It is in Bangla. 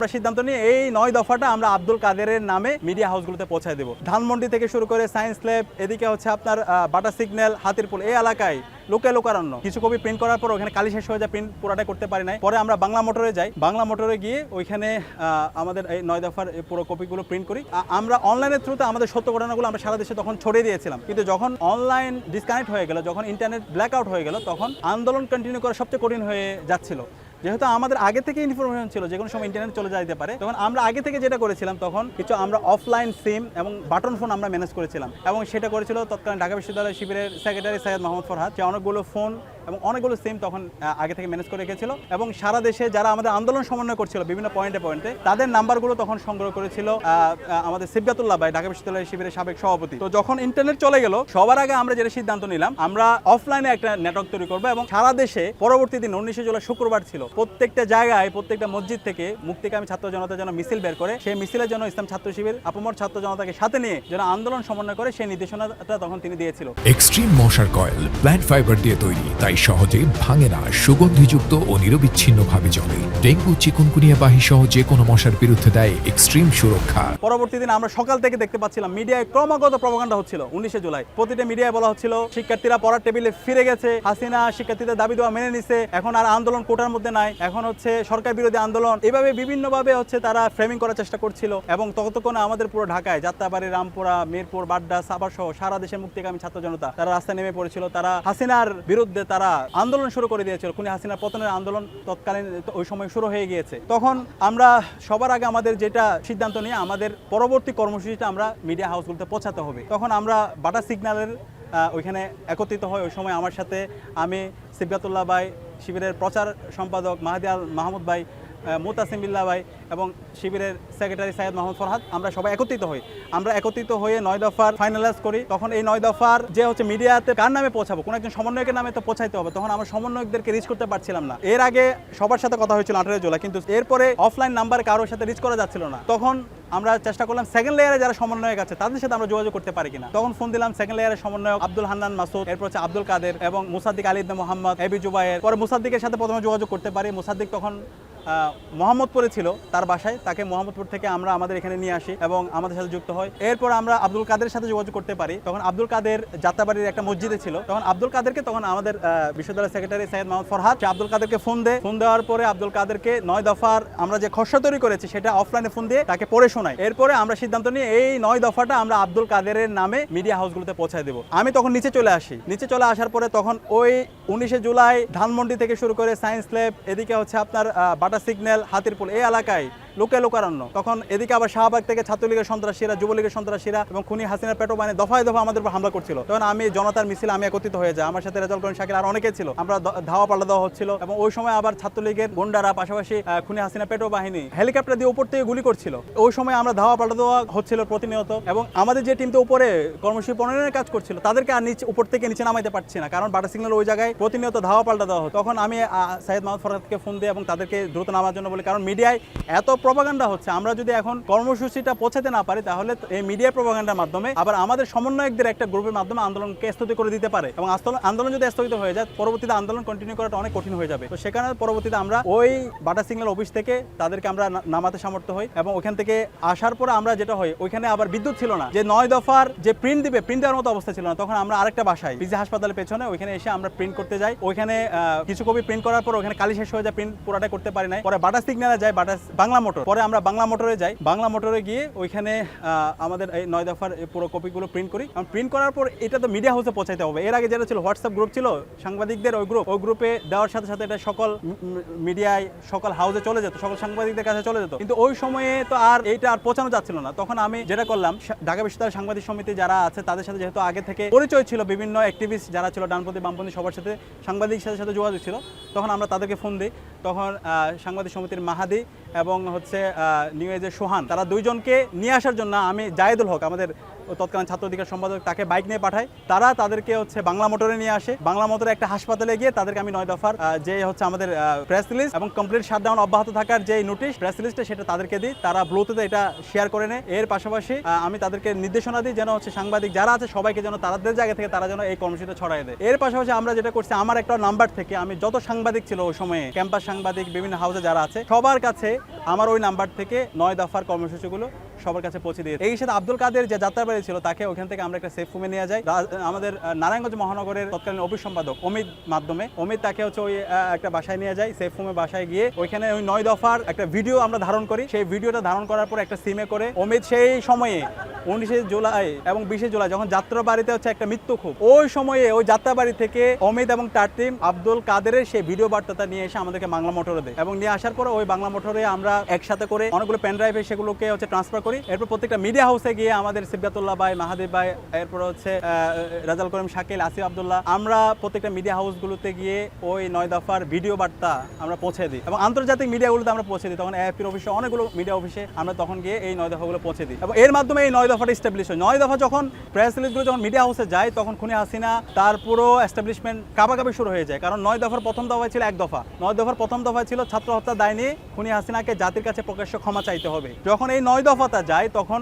আমরা সিদ্ধান্ত নিয়ে এই 9 দফাটা আমরা আব্দুল কাদেরের নামে মিডিয়া হাউসগুলোতে পৌঁছায় দেব। ধানমন্ডি থেকে শুরু করে সায়েন্স ল্যাব, এদিকে হচ্ছে আপনার বাটা সিগন্যাল, হাতিরপুল, এই এলাকায় লোকারণ্য কিছু কপি প্রিন্ট করার পর ওখানে কালি শেষ হয়ে যায়, প্রিন্ট পুরাটা করতে পারি নাই। পরে আমরা বাংলা মোটরে যাই, বাংলা মোটরে গিয়ে ওইখানে আমাদের এই 9 দফার পুরো কপিগুলো প্রিন্ট করি। আমরা অনলাইনের থ্রুতে আমাদের সত্য ঘটনাগুলো আমরা সারা দেশে তখন ছড়িয়ে দিয়েছিলাম, কিন্তু যখন অনলাইন ডিসকানেক্ট হয়ে গেল, যখন ইন্টারনেট ব্ল্যাক আউট হয়ে গেল, তখন আন্দোলন কন্টিনিউ করা সবচেয়ে কঠিন হয়ে যাচ্ছিল। যেহেতু আমাদের আগে থেকে ইনফরমেশন ছিল যে কোনো সময় ইন্টারনেট চলে যেতে পারে, তখন আমরা আগে থেকে যেটা করেছিলাম, তখন কিছু আমরা অফলাইন সিম এবং বাটন ফোন আমরা ম্যানেজ করেছিলাম, এবং সেটা করেছিল তৎকালীন ঢাকা বিশ্ববিদ্যালয় শিবিরের সেক্রেটারি সৈয়দ মোহাম্মদ ফরহাদ। সে অনেকগুলো ফোন এবং অনেকগুলো সিম তখন আগে থেকে ম্যানেজ করে রেখেছিল, এবং সারা দেশে যারা আমাদের আন্দোলন সমন্বয় করছিল বিভিন্ন পয়েন্টে তাদের নাম্বারগুলো তখন সংগ্রহ করেছিল আমাদের সিবগাতুল্লাহ ভাই, ঢাকা বিশ্ববিদ্যালয় শিবিরের সাবেক সভাপতি। তো যখন ইন্টারনেট চলে গেল, সবার আগে আমরা যেটা সিদ্ধান্ত নিলাম, আমরা অফলাইনে একটা নেটওয়ার্ক তৈরি করবো, এবং সারা দেশে পরবর্তী দিন 19 জুলাই শুক্রবার ছিল, প্রত্যেকটা জায়গায় প্রত্যেকটা মসজিদ থেকে মুক্তিকামী ছাত্র জনতা যেন মিছিল বের করে, সেই মিছিলের জন্য ইসলাম ছাত্র শিবির আপামর ছাত্র জনতাকে সাথে নিয়ে যেন আন্দোলন সমন্বয় করে, সেই নির্দেশনাটা তখন তিনি দিয়েছিল। এক্সট্রিম মশার কয়েল প্ল্যান্ট ফাইবার দিয়ে তৈরি, তাই সহজে ভাঙে না, সুগন্ধিযুক্ত ও নিরবিচ্ছিন্নভাবে চলে। ডেঙ্গু, চিকুনগুনিয়া বাহি সহ যে কোনো মশার বিরুদ্ধে দেয় এক্সট্রিম সুরক্ষা। পরবর্তী দিন আমরা সকাল থেকে দেখতে পাচ্ছিলাম মিডিয়ায় ক্রমাগত প্রপাগান্ডা হচ্ছিল। 19 জুলাই প্রতিটা মিডিয়ায় বলা হচ্ছিল শিক্ষার্থীরা পড়ার টেবিলে ফিরে গেছে, হাসিনা শিক্ষার্থীদের দাবি দেওয়া মেনে নিছে, এখন আর আন্দোলন কোটার মধ্যে নাই, এখন হচ্ছে সরকার বিরোধী আন্দোলন। এভাবে বিভিন্নভাবে হচ্ছে তারা ফ্রেমিং করার চেষ্টা করছিল, এবং ততক্ষণে আমাদের পুরো ঢাকায় যাত্রাবাড়ি, রামপুরা, মিরপুর, বাড্ডা, সাভার সহ সারা দেশের মুক্তিকামী ছাত্র জনতা তারা রাস্তায় নেমে পড়েছিল। তারা হাসিনার বিরুদ্ধে তারা আন্দোলন শুরু করে দিয়েছিল। খুনি হাসিনার পতনের আন্দোলন তৎকালীন ওই সময় শুরু হয়ে গিয়েছে। তখন আমরা সবার আগে আমাদের যেটা সিদ্ধান্ত নিয়ে আমাদের পরবর্তী কর্মসূচিটা আমরা মিডিয়া হাউসগুলোতে পৌঁছাতে হবে। তখন আমরা বাটা সিগন্যালের ওইখানে একত্রিত হয়। ওই সময় আমার সাথে আমি, সিবগাতুল্লাহ ভাই, শিবিরের প্রচার সম্পাদক মাহাদি আল মাহমুদ ভাই, মুতাসিম বিল্লাহ ভাই এবং শিবিরের সেক্রেটারি সৈয়দ মোহাম্মদ ফরহাদ, আমরা সবাই একত্রিত হই। আমরা একত্রিত হয়ে 9 দফার ফাইনালাইজ করি। তখন এই 9 দফার যে হচ্ছে মিডিয়াতে কার নামে পৌঁছাবো, কোনো একজন সমন্বয়কের নামে তো পৌঁছাইতে হবে। তখন আমরা সমন্বয়কদেরকে রিচ করতে পারছিলাম না। এর আগে সবার সাথে কথা হয়েছিল 18 জুলাই, কিন্তু এরপরে অফলাইন নাম্বার কারোর সাথে রিচ করা যাচ্ছিল না। তখন আমরা চেষ্টা করলাম সেকেন্ড লেয়ারে যারা সমন্বয়ক আছে তাদের সাথে আমরা যোগাযোগ করতে পারি কিনা। তখন ফোন দিলাম সেকেন্ড লেয়ারের সমন্বয়ক আব্দুল হান্নান মাসুদ, এরপর হচ্ছে আব্দুল কাদের এবং মুসাদ্দিক আলী ইবনে মোহাম্মদ, এবি জুবায়ের। পরে মুসাদ্দিকের সাথে প্রথমে যোগাযোগ করতে পারি। মুসাদ্দিক তখন মোহাম্মদপুরে ছিল, তার বাসায়, তাকে মোহাম্মদপুর থেকে আমরা আমাদের এখানে নিয়ে আসি এবং আমাদের সাথে যুক্ত হয়। এরপর আমরা আব্দুল কাদের সাথে যোগাযোগ করতে পারি। তখন আব্দুল কাদের যাত্রাবাড়ির একটা মসজিদে ছিল। তখন আব্দুল কাদেরকে তখন আমাদের বিশ্ববিদ্যালয় সেক্রেটারি সৈয়দ মোহাম্মদ ফরহাদ আব্দুল কাদেরকে ফোন দেওয়ার পরে আব্দুল কাদেরকে 9 দফার আমরা যে খসড়া তৈরি করেছি সেটা অফলাইনে ফোন দিয়ে তাকে পড়ে শোনাই। এরপরে আমরা সিদ্ধান্ত নিয়ে এই 9 দফাটা আমরা আব্দুল কাদেরের নামে মিডিয়া হাউসগুলোতে পৌঁছায় দেবো। আমি তখন নিচে চলে আসি। নিচে চলে আসার পরে তখন ওই 19 জুলাই ধানমন্ডি থেকে শুরু করে সায়েন্স ল্যাব, এদিকে হচ্ছে আপনার বাটা সিগন্যাল, হাতিরপুল, এই এলাকায় লোকারণ্য। তখন এদিকে আবার শাহবাগ থেকে ছাত্রলীগের সন্ত্রাসীরা, যুবলীগের সন্ত্রাসীরা এবং খুনি হাসিনার পেটো বাহিনী দফায় আমাদের উপর হামলা করছিল। তখন আমি জনতার মিছিল আমি একত্রিত হয়ে যাই। আমার সাথে রেজাউল করিম শাকিল আর অনেকে ছিল। আমরা ধাওয়া পাল্টা দেওয়া হচ্ছিল, এবং ওই সময় আবার ছাত্রলীগের গুন্ডারা পাশাপাশি খুনি হাসিনার পেটো বাহিনী হেলিকপ্টার দিয়ে উপর থেকে গুলি করছিল। ওই সময় আমরা ধাওয়া পাল্টা দেওয়া হচ্ছিল প্রতিনিয়ত, এবং আমাদের যে টিমটা উপরে কর্মসূচি প্রণয়নের কাজ করছিল তাদেরকে আর উপর থেকে নিচে নামাইতে পারছি না, কারণ বাটা সিগন্যাল ওই জায়গায় প্রতিনিয়ত ধাওয়া পাল্টা দেওয়া হতো। তখন আমি সৈয়দ মোহাম্মদ ফরহাদকে ফোন দিই এবং তাদেরকে দ্রুত নামার জন্য বলি, কারণ মিডিয়ায় এত প্রপাগান্ডা হচ্ছে। আমরা যদি এখন কর্মসূচিটা পৌঁছাতে না পারি, তাহলে এই মিডিয়া প্রপাগান্ডার মাধ্যমে আবার আমাদের সমন্বয়কদের একটা গ্রুপের মাধ্যমে আন্দোলনকে স্থগিত করে দিতে পারে, এবং আন্দোলন যদি স্থগিত হয়ে যায়, পরবর্তীতে আন্দোলন কন্টিনিউ করাটা অনেক কঠিন হয়ে যাবে। তো সেখানে পরবর্তীতে আমরা ওই বাটা সিগন্যাল অফিস থেকে তাদেরকে আমরা নামাতে সামর্থ্য হই, এবং ওখান থেকে আসার পরে আমরা যেটা হয়, ওইখানে আবার বিদ্যুৎ ছিল না, যে 9 দফার যে প্রিন্ট দেওয়ার মতো অবস্থা ছিল না। তখন আমরা আরেকটা বাসায় পিজি হাসপাতালের পেছনে ওইখানে এসে আমরা প্রিন্ট করতে যাই। ওইখানে কিছু কপি প্রিন্ট করার পর ওখানে কালি শেষ হয়ে যায়, প্রিন্ট পুরাটা করতে পারি নাই। পরে বাটা সিগন্যালে যাই, বাংলা মোটর, পরে আমরা বাংলা মোটরে যাই। বাংলা মোটরে গিয়ে ওইখানে আমাদের এই 9 দফার পুরো কপিগুলো প্রিন্ট করি। প্রিন্ট করার পর এটা তো মিডিয়া হাউসে পৌঁছাইতে হবে। এর আগে যেটা ছিল হোয়াটসঅ্যাপ গ্রুপ ছিল সাংবাদিকদের, ওই গ্রুপে দেওয়ার সাথে সাথে এটা সকল মিডিয়ায়, সকল হাউসে চলে যেত, সকল সাংবাদিকদের কাছে চলে যেত। কিন্তু ওই সময়ে তো আর এইটা আর পৌঁছানো যাচ্ছিল না। তখন আমি যেটা করলাম, ঢাকা বিশ্ববিদ্যালয় সাংবাদিক সমিতি যারা আছে তাদের সাথে যেহেতু আগে থেকে পরিচয় ছিল, বিভিন্ন অ্যাক্টিভিস্ট যারা ছিল ডানপন্থী বামপন্থী সবার সাথে সাংবাদিকের সাথে যোগাযোগ ছিল, তখন আমরা তাদেরকে ফোন দিই। তখন সাংবাদিক সমিতির মাহাদি এবং হচ্ছে নিউ এজের সোহান, তারা দুইজনকে নিয়ে আসার জন্য আমি জায়েদুল হক, আমাদের তৎকালীন ছাত্র অধিকার সম্পাদক তাকে বাইক নিয়ে পাঠায়, তারা তাদেরকে হচ্ছে বাংলা মোটরে নিয়ে আসে। বাংলা মোটরে একটা হাসপাতালে গিয়ে তাদেরকে আমি 9 দফার যে হচ্ছে আমাদের প্রেস রিলিজ এবং কমপ্লিট শাটডাউন অব্যাহত থাকার যে নোটিশ প্রেস রিলিজটা সেটা তাদেরকে দিই, তারা ব্লুটুথে এটা শেয়ার করে নেয়। এর পাশাপাশি আমি তাদেরকে নির্দেশনা দিই যেন হচ্ছে সাংবাদিক যারা আছে সবাইকে যেন তাদের জায়গা থেকে তারা যেন এই কর্মসূচিটা ছড়াই দেয়। এর পাশাপাশি আমরা যেটা করছি, আমার একটা নাম্বার থেকে আমি যত সাংবাদিক ছিল ওই সময়ে, ক্যাম্পাস সাংবাদিক বিভিন্ন হাউসে যারা আছে সবার কাছে আমার ওই নাম্বার থেকে 9 দফার কর্মসূচিগুলো সবার কাছে পৌঁছে দিয়ে, এই সাথে আব্দুল কাদের যে যাত্রাবাড়ি ছিল তাকে ওখান থেকে আমরা একটা সেফ রুমে নিয়ে যাই। আমাদের নারায়ণগঞ্জ মহানগরের তৎকালীন অফিস সম্পাদক অমিত মাধ্যমে তাকে হচ্ছে ওই একটা বাসায় নিয়ে যাই, সেফ রুমে বাসায় গিয়ে ওইখানে ওই 9 দফার একটা ভিডিও আমরা ধারণ করি। সেই ভিডিওটা ধারণ করার পর একটা সিমে করে অমিত সেই সময়ে 19 জুলাই এবং 20 জুলাই যখন যাত্রাবাড়িতে হচ্ছে একটা মৃত্যু খুব, ওই সময়ে ওই যাত্রাবাড়ি থেকে অমিত এবং তার টিম আব্দুল কাদেরের সেই ভিডিও বার্তাটা নিয়ে এসে আমাদেরকে বাংলা মোটরে দেয় এবং নিয়ে আসার পরে ওই বাংলা মোটরে আমরা একসাথে করে অনেকগুলো পেন ড্রাইভে সেগুলোকে হচ্ছে ট্রান্সফার করি। এরপর প্রত্যেকটা মিডিয়া হাউসে গিয়ে আমাদের সিবগাতুল্লাহ ভাই, মাহাদিব ভাই, এরপর হচ্ছে রাজাল করিম, শাকিল, আসিফ আব্দুল্লাহ, আমরা প্রত্যেকটা মিডিয়া হাউসগুলোতে গিয়ে ওই 9 দফার ভিডিও বার্তা আমরা পৌঁছে দিই এবং আন্তর্জাতিক মিডিয়াগুলোতে আমরা পৌঁছে দিই। তখন এএফপির অফিসে অনেকগুলো মিডিয়া অফিসে আমরা তখন গিয়ে এই 9 দফাগুলো পৌঁছে দিই এবং এর মাধ্যমে এই 9 দফাটা এস্টাবলিশ হয়। 9 দফা যখন প্রেস রিলিজগুলো যখন মিডিয়া হাউসে যায় তখন খুনি হাসিনা তার পুরো এস্টাবলিশমেন্ট কাবাকাবি শুরু হয়ে যায়। কারণ 9 দফার প্রথম দফায় ছিল 1 দফা, 9 দফার প্রথম দফায় ছিল ছাত্র হত্যা দায় নিয়ে খুনি হাসিনাকে জাতির কাছে প্রকাশ্য ক্ষমা চাইতে হবে। যখন এই 9 দফাটা যায় তখন